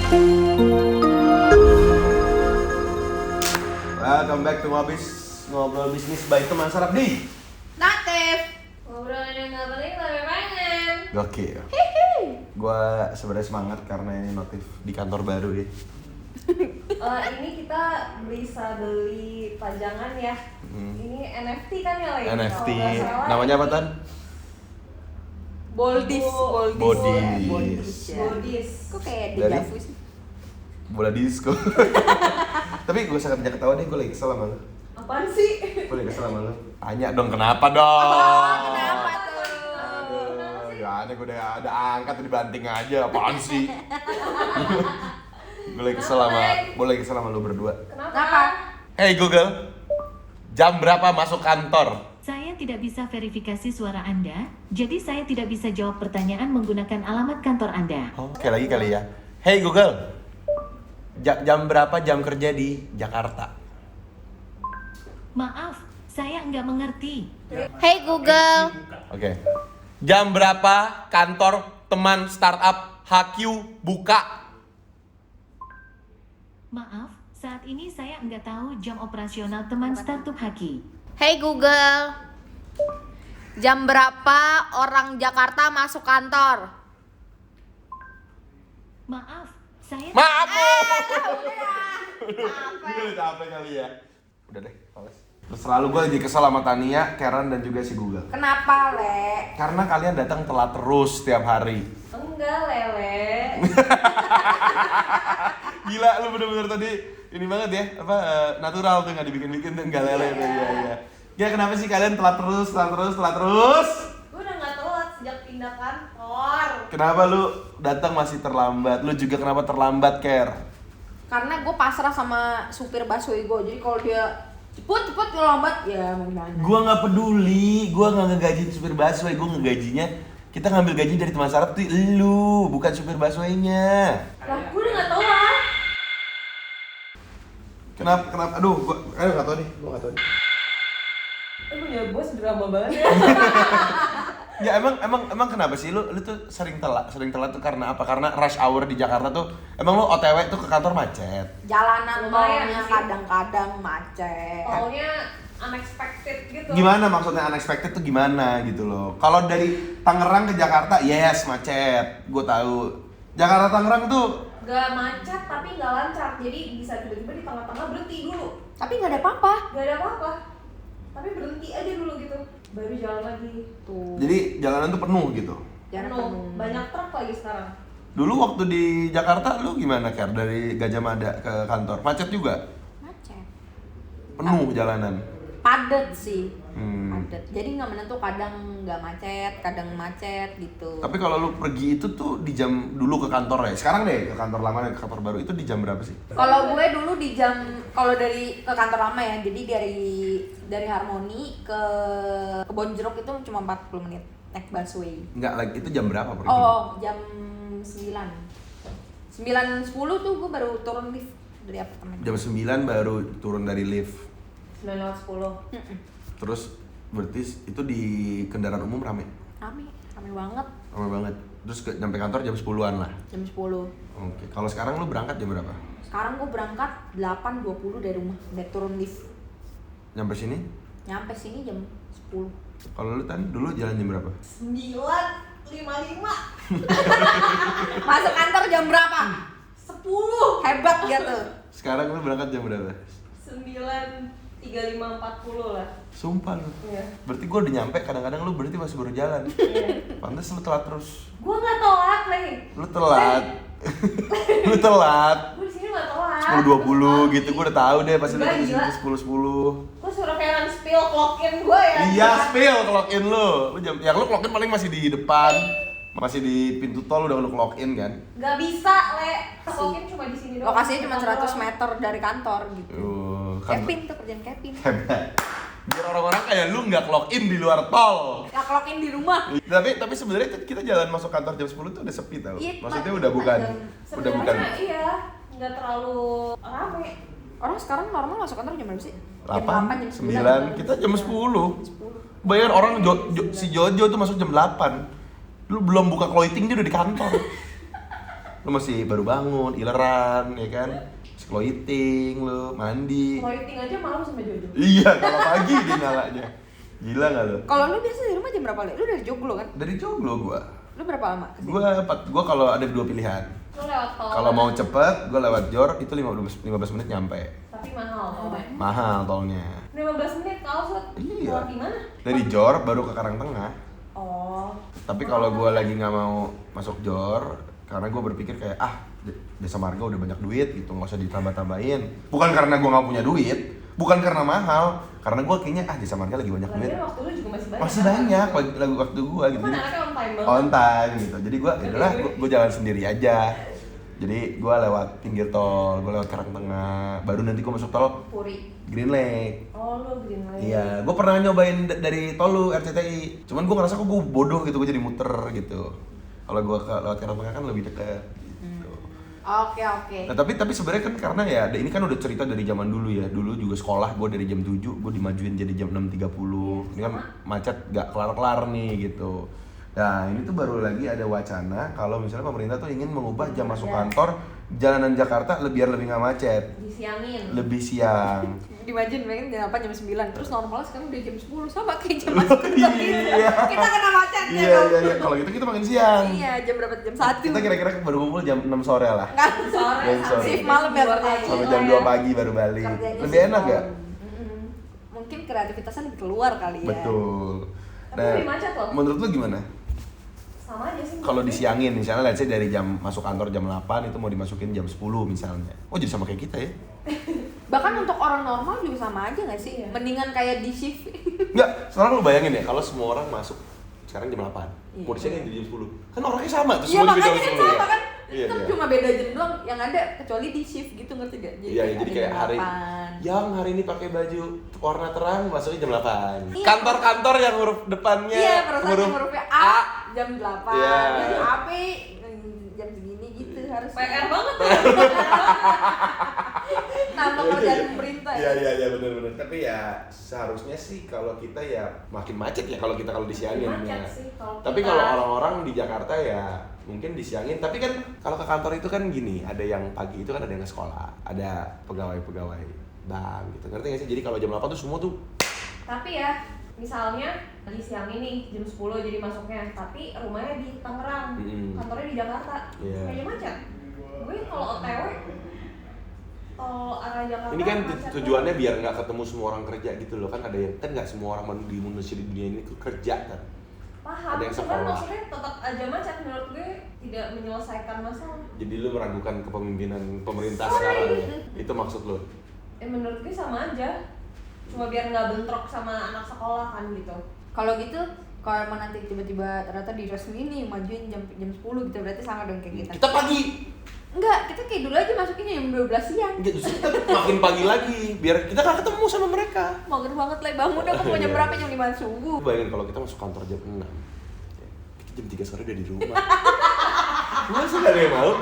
Welcome back to Ngobrol Bisnis by Teman Sarapdi. Natif. Ngobrolan yang gak penting tapi pengen. Gokil. Gua sebenarnya semangat karena ini notif di kantor baru ya. Ini kita bisa beli pajangan ya. Ini NFT kan ya lagi. NFT. Namanya apa Tan? Boldis. Bodis. Kok kayak Dari? deja vu sih? Bola disco. Tapi gue sangat banyak ketawa nih, gue lagi kesel sama lu. Apaan sih? Gue lagi kesel sama lu. Tanya dong kenapa dong? Kenapa tuh? Aduh, ya ada gue udah ada angkat dibanting aja, apaan sih? Gue lagi kesel sama lu berdua. Kenapa? Hey Google, jam berapa masuk kantor? Saya tidak bisa verifikasi suara Anda, jadi saya tidak bisa jawab pertanyaan menggunakan alamat kantor Anda. Oke lagi kali ya. Hey Google, jam berapa jam kerja di Jakarta? Maaf, saya nggak mengerti. Hey Google. Oke. Jam berapa kantor teman startup HQ buka? Maaf, saat ini saya nggak tahu jam operasional teman startup Haki. Hey Google. Jam berapa orang Jakarta masuk kantor? Maaf, saya... Maaf Bu. Gue udah capek kali ya. Udah deh, males. Terus selalu gue lagi kesel sama Tania, Karen dan juga si Google. Kenapa, Le? Karena kalian datang telat terus setiap hari. Enggak, Lele. Gila, lu bener-bener tadi ini banget ya, natural tuh, nggak dibikin-bikin tuh, nggak lele tuh, iya. Ya kenapa sih kalian telat terus? Gue udah gak telat sejak pindah kantor. Kenapa lu datang masih terlambat? Lu juga kenapa terlambat, Ker? Karena gue pasrah sama supir busway gue. Jadi kalau dia cepet lambat, ya mau gimana? Gua nggak peduli, gua nggak ngegajiin supir busway, gua ngegajinya kita ngambil gaji dari teman sarap tuh lu, bukan supir busway-nya. Lah, gue udah gak telat. Kenapa? Aduh, gua nggak tahu nih, gua nggak tahu nih. Ya bos drama banget ya. Ya emang kenapa sih lu tuh sering telat tuh karena apa? Karena rush hour di Jakarta tuh emang lu OTW tuh ke kantor macet. Jalanan Lumayan tolnya sih. kadang-kadang macet. Tolnya unexpected gitu. Gimana maksudnya unexpected tuh gimana gitu loh. Kalau dari Tangerang ke Jakarta, yes macet. Gue tahu. Jakarta Tangerang tuh Gak macet tapi gak lancar. Jadi bisa tiba-tiba di tengah-tengah berhenti dulu. Tapi nggak ada apa-apa. Gak ada apa-apa. Tapi berhenti aja dulu gitu. Baru jalan lagi. Tuh. jadi jalanan tuh penuh gitu. Jalan Penuh. penuh. Banyak truk lagi sekarang. Dulu waktu di Jakarta lu gimana Ker? Dari Gajah Mada ke kantor? Macet juga? Macet. Penuh jalanan. Padet sih. Hmm. Padet. Jadi nggak menentu, kadang nggak macet, kadang macet gitu. Tapi kalau lu pergi itu tuh di jam dulu ke kantor ya. Sekarang deh ke kantor lama dan ke kantor baru itu di jam berapa sih? Kalau gue dulu di jam, kalau dari ke kantor lama ya, jadi dari Harmoni ke Kebonjeruk itu cuma 40 menit naik busway. Enggak lagi itu jam berapa pergi? Oh, jam 9. 9.10 tuh gue baru turun lift dari apartemen. Jam 9 baru turun dari lift. 9:10. Terus berarti itu di kendaraan umum rame? Rame banget. Rame banget. Terus nyampe kantor jam 10-an lah. Jam 10. Oke. Kalau sekarang lu berangkat jam berapa? Sekarang gue berangkat 8.20 dari rumah, dari turun lift. Nyampe sini? Nyampe sini jam 10. Kalau lu Tan dulu jalan jam berapa? 9:55. Masuk kantor jam berapa? 10. Hebat gitu. Sekarang lu berangkat jam berapa? 9:35-40 lah. Sumpah lu. Iya. Berarti gua udah nyampe, kadang-kadang lu berarti masih baru jalan. Iya. Pantes lu telat terus. Gue gak telat, Le. Lu telat. Lu telat. Gue di sini gak telat. 10.20 gitu, gua udah tahu deh pasti lu Enggak, di sini gila. 10.10. Gue suruh Karen spill clock-in gue ya. Iya, spill clock in lu. Lu jam ya lu clock in paling masih di depan. Masih di pintu tol udah lu clock in kan? Gak bisa, Le. Clock-in cuma di sini doang. Lokasinya cuma 100 meter dari kantor gitu. Kan Kevin tuh, kerjaan Kevin. hebat. Biar orang-orang kayak lu nggak clock in di luar tol. Gak clock-in di rumah. Tapi sebenarnya kita jalan masuk kantor jam 10 tuh udah sepi tau. Iya, Maksudnya udah bukan Sebenarnya iya, nggak terlalu rame. Orang sekarang normal masuk kantor jam berapa sih? Jam 8, jam 9, kita jam 10. Bayar orang si Jojo tuh masuk jam 8. Lu belum buka clothing dia udah di kantor. Lu masih baru bangun, ileran, ya kan? Exploiting lu, mandi. Lighting aja malam sampai Jojo. Iya, kalau pagi dia nyalanya. Gila nggak lu? Kalau lu biasa di rumah jam berapa, Le? Lu dari Joglo kan? Dari Joglo gua. Lu berapa lama kesini? Gua kalau ada dua pilihan. Lu lewat tol. Kalau mau cepet, gua lewat Jor itu 15 menit nyampe. Tapi mahal tolnya. Mahal tolnya. 15 menit kalau set. Iya. Keluar di mana? Dari Jor baru ke Karangtengah. Oh. Tapi kalau gua lagi nggak mau masuk Jor, karena gua berpikir kayak Jasa Marga udah banyak duit gitu, nggak usah ditambah-tambahin. Bukan karena gua nggak punya duit, bukan karena mahal, karena gua kayaknya Jasa Marga lagi banyak duit. Lagian waktu lu juga masih banyak. Masih banyak lagu waktu gua gitu. Kan anaknya on time banget. On time gitu. Jadi gua adalah gua jalan sendiri aja. Jadi gua lewat pinggir tol, gua lewat Karangtengah, baru nanti gua masuk tol Puri. Green Lake. Oh, lu Green Lake. Iya, gua pernah nyobain dari tol lu RCTI. Cuman gua ngerasa kok gua bodoh gitu, gua jadi muter gitu. Kalau gua lewat Karangtengah kan lebih dekat. Gitu. Oke. Nah, tapi sebenarnya kan karena ya ini kan udah cerita dari zaman dulu ya. Dulu juga sekolah gua dari jam 7, gua dimajuin jadi jam 6.30. Ini kan macet gak kelar-kelar nih gitu. Nah, ini tuh baru lagi ada wacana kalau misalnya pemerintah tuh ingin mengubah jam masuk kantor jalanan Jakarta biar lebih nggak macet. Disiangin. Lebih siang. Dimajuin pengen jam 8 jam 9. Terus normal sekarang udah jam 10 sama kayak jam masuk kantor gitu. Iya. Kita kena macetnya Iya, dong. iya. Kalau gitu kita makin siang. Iya, jam berapa? Jam 1. Kita kira-kira baru kumpul jam 6 sore lah. Nggak, Sore Jam sore. shift malam ya kerjanya. Sampai jam 2 pagi baru balik. Kerjanya Lebih shift enak ya? malam. Mungkin kreativitasnya lebih keluar kali ya. Betul. Tapi lebih macet loh. Menurut lu gimana? Sama aja sih. Kalau menurut gue. disiangin, misalnya let's say dari jam masuk kantor jam 8 itu mau dimasukin jam 10 misalnya. Oh, jadi sama kayak kita ya? Bahkan untuk orang normal juga sama aja nggak sih? Iya. Mendingan kayak di shift. Enggak, sekarang lu bayangin ya kalau semua orang masuk sekarang jam 8. Iya. Mau disiangin di jam 10. Kan orangnya sama tuh Iya semua di makanya jam kan 10 ya. sama kan. Iya, Kan iya. cuma beda jam doang yang ada kecuali di shift gitu ngerti gak? Iya, jadi ada kayak jam hari 8. yang hari ini pakai baju warna terang masuknya jam 8. Iya. Kantor-kantor yang huruf depannya Iya, perusahaan hurufnya A jam 8. Iya. Terus AP jam segini gitu harus. PR banget. Nama kerjaan pemerintah ya. Iya benar-benar. Tapi ya seharusnya sih kalau kita ya makin macet ya kalau disiangin Macet ya. sih kalau Tapi kita. kalau orang-orang di Jakarta ya mungkin disiangin. Tapi kan kalau ke kantor itu kan gini, ada yang pagi itu kan ada yang ke sekolah, ada pegawai-pegawai bank gitu. Ngerti nggak sih? Jadi kalau jam 8 tuh semua tuh Tapi ya, misalnya di siang ini jam 10 jadi masuknya, tapi rumahnya di Tangerang, kantornya di Jakarta, Iya. kayaknya macet. Gue kalau OTW, tol arah Jakarta ini kan macet tujuannya banget. biar nggak ketemu semua orang kerja gitu loh. Kan ada yang kan nggak semua orang di manusia di dunia ini tuh kerja kan. Paham, ada yang cuman sekolah. maksudnya tetap aja macet menurut gue tidak menyelesaikan masalah. Jadi lu meragukan kepemimpinan pemerintah sekarang ya? Itu maksud lu? Menurut gue sama aja, cuma biar nggak bentrok sama anak sekolah kan gitu. Kalau gitu kalau emang nanti tiba-tiba ternyata diresmi nih majuin jam 10 gitu berarti sama dong kayak kita. Kita pagi. Enggak, kita kayak dulu aja masukinnya jam 12 siang. Gitu, kita makin pagi lagi biar kita nggak ketemu sama mereka. Mager banget lah bangun udah mau jam Iya. berapa jam 5 subuh. Bayangin kalau kita masuk kantor jam 6 kita jam 3 sore udah di rumah. Masa gak ada yang mau?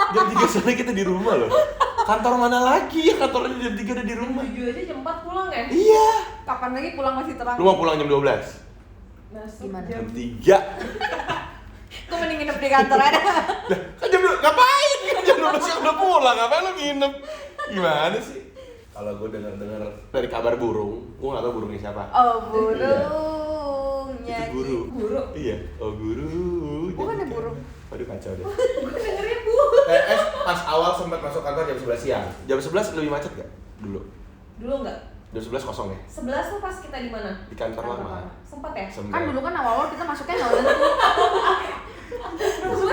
Jam 3 sore kita di rumah loh. Kantor mana lagi ya kantornya jam 3 udah di rumah? 7 aja jam 4 pulang ya? Iya. Kapan lagi pulang masih terang? Lu mau pulang jam 12? Masuk Gimana? Jam jam 3. Gue mending nginep di kantor aja. Kan jam 2, ngapain? Kan jam 12 siang udah pulang, ngapain lu nginep? Gimana sih? Kalau gue dengar dari kabar burung, gue gak tau burungnya siapa. Oh burung Itu nyanyi. guru. Guru? Iya, oh guru. Bukan ada Jadi burung. Waduh kacau deh. gue dengerin bu. TS pas awal sempat masuk kantor jam 11 siang. Jam 11 lebih macet gak? Dulu. Dulu enggak? Jam 11 kosong ya? 11 tuh pas kita di mana? Di kantor lama. Sempat ya? Kan dulu kan awal-awal kita masuknya nggak ada tuh.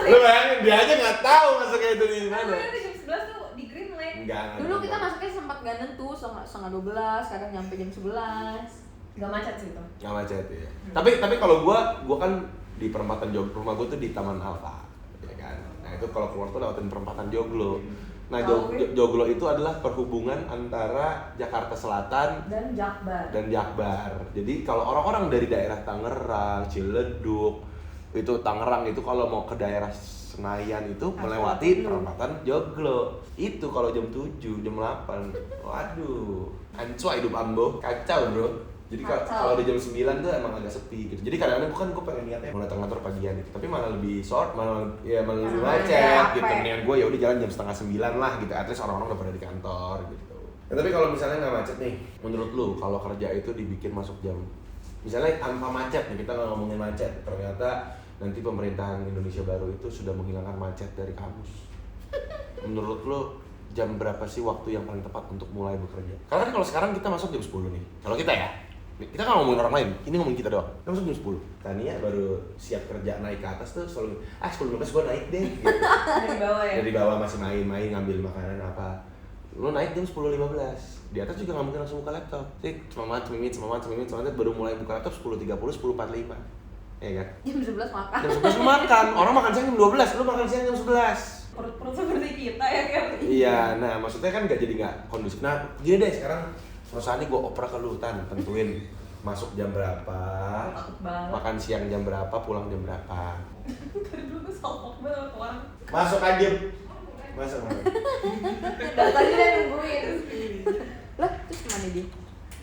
Lu bayangin dia aja nggak tahu masuknya itu di Kan mana. di jam 11 tuh di Green Lake. Enggak. Dulu kita masuknya sempat nggak nentu setengah 12, kadang nyampe jam 11. Gak macet sih itu. Nggak macet ya. Tapi kalau gua kan di perempatan Joglo, rumah gua tuh di Taman Alfa, ya kan. Nah itu kalau keluar tuh lewatin perempatan Joglo. Nah Joglo itu adalah perhubungan antara Jakarta Selatan Dan Jakbar. dan Jakbar. Jadi kalau orang-orang dari daerah Tangerang, Ciledug, itu Tangerang itu kalau mau ke daerah Senayan itu melewati perempatan Joglo. Itu kalau jam 7, jam 8. Waduh, hancur hidup Ambo. Kacau, Bro. Jadi Kacau. kalau di jam 9 tuh emang agak sepi gitu. Jadi kadang-kadang gue pengen niatnya mau datang kantor pagian gitu, tapi malah lebih malah lebih macet gitu. Mendingan gue ya udah jalan jam 8:30 lah gitu. At least orang-orang udah pada di kantor gitu. Ya, tapi kalau misalnya nggak macet nih, menurut lu kalau kerja itu dibikin masuk jam, misalnya tanpa macet nih, kita nggak ngomongin macet, ternyata nanti pemerintahan Indonesia baru itu sudah menghilangkan macet dari kamus. Menurut lu jam berapa sih waktu yang paling tepat untuk mulai bekerja? Karena kan kalau sekarang kita masuk jam 10 nih. Kalau kita ya, kita kan ngomongin orang lain, ini ngomongin kita doang. Kita masuk jam 10. Tania baru siap kerja naik ke atas tuh selalu, 10:15 gue naik deh gitu. Dari bawah ya. Dari bawah masih main-main ngambil makanan apa. Lu naik jam 10:15. Di atas juga nggak mungkin langsung buka laptop. Sih, semangat baru mulai buka laptop 10:30, 10:45. Ya kan? Jam 11 makan. Jam 11 lu makan. Orang makan siang jam 12, lu makan siang jam 11. Perut-perut seperti kita ya kan. Iya, nah maksudnya kan nggak kondusif. Nah, gini deh sekarang perusahaan ini gue oper ke lu, tentuin masuk jam berapa, Takut banget. makan siang jam berapa, pulang jam berapa. Dari dulu salpok banget sama orang. Masuk aja. Masuk. Dari tadi udah nungguin. Lah, terus kemana dia?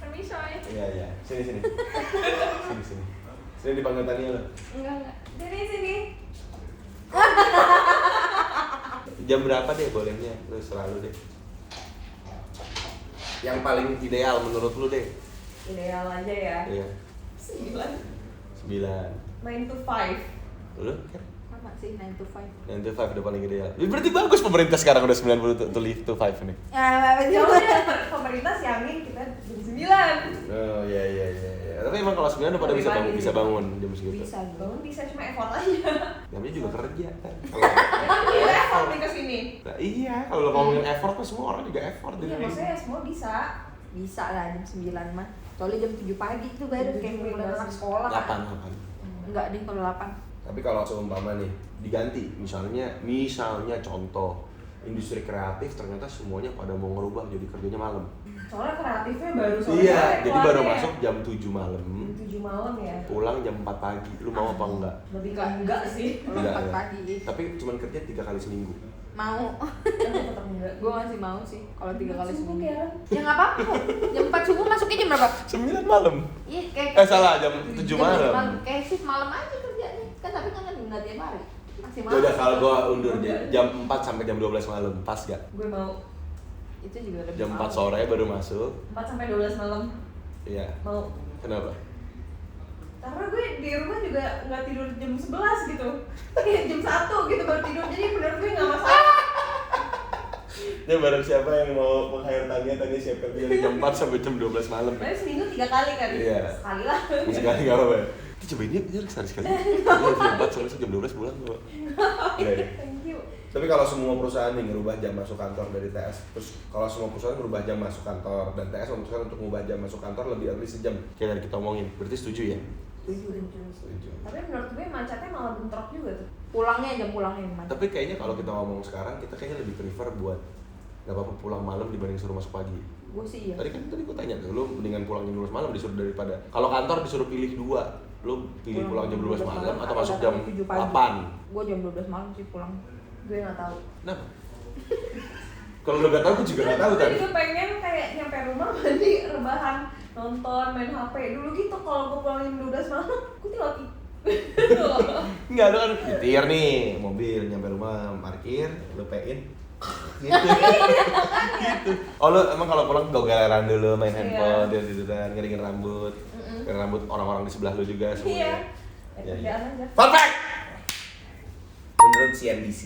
Permission. Iya. Sini. Sini dipanggil Tania lo. Enggak. Sini. Jam berapa deh bolehnya? Lu selalu deh. Yang paling ideal menurut lu deh. Ideal aja ya. Iya. 9. 9. 9 to 5. Lu kan? Sama sih 9 to 5. 9 to 5 udah paling ideal. Berarti bagus pemerintah sekarang udah 90 to live to 5 nih. Ya udah pemerintah siangin kita jam 9. Oh iya. Tapi emang kalau 9 udah pada bisa bangun jam segitu. Bisa Bangun bisa cuma effort aja. Namanya juga kerja kan. Kan kita effort nih kesini. Nah, iya, kalau ngomongin effort tuh semua orang juga effort di Iya dunia ini. maksudnya semua bisa. Bisa lah jam 9 mah. Soalnya jam 7 pagi tuh baru kayak mulai anak sekolah. 8. Enggak deh kalau 8. Tapi kalau seumpama nih diganti, misalnya contoh industri kreatif ternyata semuanya pada mau ngerubah jadi kerjanya malam. Soalnya kreatifnya baru sore. Iya, jadi baru keluarnya. masuk jam 7 malam, Jam 7 malam ya. pulang jam 4 pagi. Lu mau apa enggak? Lebih ke enggak sih. Kalau Enggak 4 ya. pagi. Tapi cuman kerja 3 kali seminggu. Mau. Tetap enggak. Gue masih mau sih kalau 3 kali Sibuk seminggu. ya. Ya enggak apa-apa kok. Jam 4 subuh masuknya jam berapa? 9 malam. Iya kayak Salah, jam 7 malam. Kayak shift malam aja kerjanya. Kan tapi kan enggak tiap hari. Masih malam. Ya udah kalau gua undur jam 4 sampai jam 12 malam, pas gak? Gue mau Itu juga lebih Jam 4 malam. sore baru masuk. 4 sampai 12 malam. Iya. Mau. Kenapa? Karena gue di rumah juga nggak tidur jam 11 gitu. Kayak jam 1 gitu baru tidur. Jadi menurut gue nggak masalah. Ya barang siapa yang mau meng-hire Tania siap kerja dari jam 4 sampai jam 12 malam. Tapi seminggu 3 kali kan. Iya. Sekali lah. Sekali enggak apa-apa. Kita cobain yuk, ini sekali. Jam 4 sampai jam 12 pulang kok. Iya. Thank you. Tapi kalau semua perusahaan nih ngerubah jam masuk kantor dari TS, terus kalau semua perusahaan ngerubah jam masuk kantor dan TS memutuskan untuk mengubah jam masuk kantor lebih early sejam, kayak dari kita omongin, berarti setuju ya? Setuju. Tapi menurut gue macetnya malah bentrok juga tuh. Pulangnya jam pulangnya gimana? Tapi kayaknya kalau kita ngomong sekarang, kita kayaknya lebih prefer buat nggak apa-apa pulang malam dibanding suruh masuk pagi. Gue sih iya. Tadi gue tanya tuh, lu mendingan pulang jam 12 malam disuruh daripada kalau kantor disuruh pilih 2, lu pilih pulang jam 12 malam atau masuk jam 8? Gue jam 12 malam sih pulang. Gue nggak tahu. Kenapa? Kalau lu nggak tahu, gue juga nggak tahu Gue tadi. juga pengen kayak nyampe rumah mandi, rebahan, nonton, main HP. Dulu gitu kalau gue pulang jam 12 malam, gue tinggal gitu loh. Enggak, lu kan nyetir nih mobil, nyampe rumah parkir, lu pein gitu. Gitu. Oh lu emang kalau pulang gogaleran dulu, main handphone, dia gitu kan, ngeringin rambut. Ngeringin rambut orang-orang di sebelah lu juga Iya. semuanya. Ya, kerjaan aja. Fun fact! Menurut CNBC,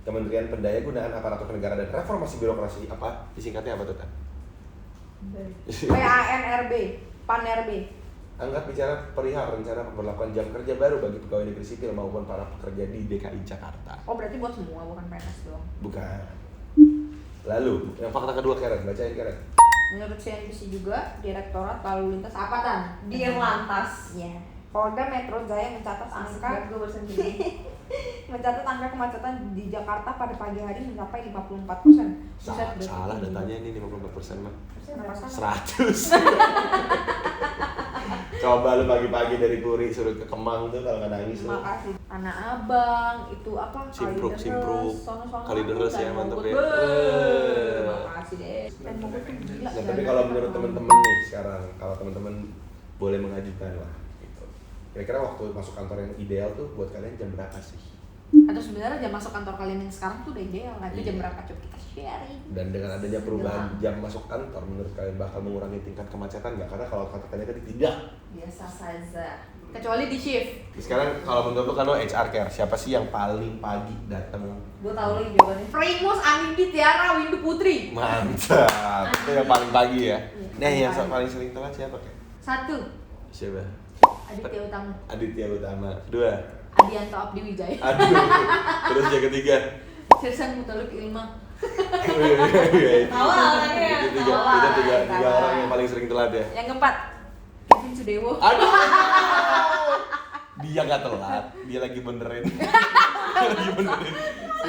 Kementerian Pendayagunaan Aparatur Negara dan Reformasi Birokrasi, apa? Disingkatnya apa tuh, Tan? PANRB, PANRB. Angkat bicara perihal rencana pemberlakuan jam kerja baru bagi pegawai negeri sipil maupun para pekerja di DKI Jakarta. Oh berarti buat semua bukan PNS doang. Bukan. Lalu, yang fakta kedua Karen, bacain Karen. Menurut CNBC juga, Direktorat Lalu Lintas apa Tan? Di Lantas. Iya. Polda Metro Jaya mencatat angka Gue barusan gini. mencatat angka kemacetan di Jakarta pada pagi hari mencapai 54%. Buset, berarti Salah tinggi. datanya ini 54% mah. Kenapa salah? 100. Coba lu pagi-pagi dari Puri suruh ke Kemang tuh kalau nggak nangis lu. Makasih. Tanah Abang itu apa? Simpruk, Kalideres, Simpruk. sono-sono Kalideres dan ya, mantep Mogot. ya. Makasih deh. Dan Mogot tuh gila. Nah, tapi jalan kalau kan menurut sama. teman-teman nih sekarang, kalau teman-teman boleh mengajukan lah gitu. Kira-kira waktu masuk kantor yang ideal tuh buat kalian jam berapa sih? Atau sebenarnya jam masuk kantor kalian yang sekarang tuh udah ideal. Nah, itu jam Iya. berapa coba kita sharing. Dan dengan adanya perubahan jam masuk kantor, menurut kalian bakal mengurangi tingkat kemacetan nggak? Karena kalau kata kalian tadi tidak. Biasa saja. Kecuali di shift. Sekarang kalau menurut lu kan lo HR care, siapa sih yang paling pagi datang? Gue tahu lagi jawabannya. Primus Anindi Tiara Windu Putri. Mantap, itu yang paling pagi ya. Iya, Nah, yang paling pagi. paling sering telat siapa kan? 1. Siapa? Aditya Utama. Aditya Utama. 2. Adianto Abdi Wijaya. Aduh. Terus yang ketiga. Sersan Mutalib Ilma. Tawa orangnya. Itu tiga orang yang paling sering telat ya. Yang keempat, Kevin Sudewo. Aduh. Dia nggak telat, dia lagi benerin. Dia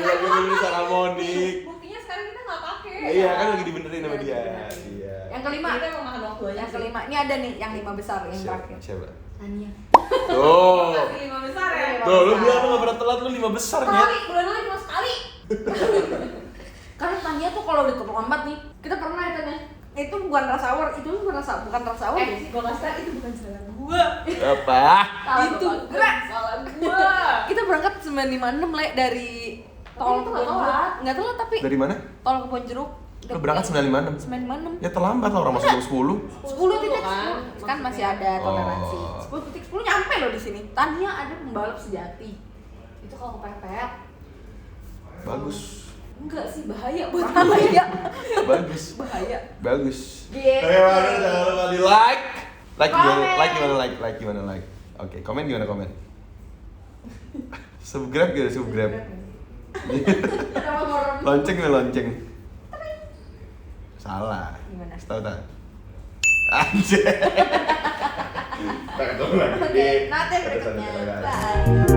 lagi benerin Saramonic. Buktinya sekarang kita nggak pakai. Iya kan lagi dibenerin sama dia. Iya. Iya. Yang kelima, Kita emang makan waktu aja. yang kelima. Ini ada nih yang 5 besar yang terakhir. Siapa? Tania. Tuh. Masih 5 besar ya. Tuh, lu bilang lu nggak pernah telat, lu 5 besar ya. Sekali, bulan lalu cuma sekali. Karena Tania tuh kalau udah terlambat nih, kita pernah ya Tania. Itu bukan rush hour, itu bukan rush hour ya sih. Gua kasih tau itu bukan salah gua. Apa? Itu bukan salah gua. Kita berangkat 956 Le dari tol itu ke nggak Kebon telat. Jeruk. Nggak telat tapi Dari mana? tol ke Kebon Jeruk. Lu berangkat 956. 956. Ya terlambat lah orang masuk jam 10. 10 titik kan? 10 kan masih ada toleransi. Oh. 10 titik 10 nyampe loh di sini. Tania ada pembalap sejati. Itu kalau kepepet Bagus. enggak sih bahaya buat Tania. Bagus. Bahaya. Bagus. Gitu. Jangan lupa di like. Like gimana? Komen. Like gimana? Like. Oke, komen gimana komen? Subscribe gitu, subscribe. Kenapa horor? Lonceng nih lonceng. Salah. Gimana? Tahu tak? Anjir. Tak ketemu lagi. Oke, nanti berikutnya. Bye.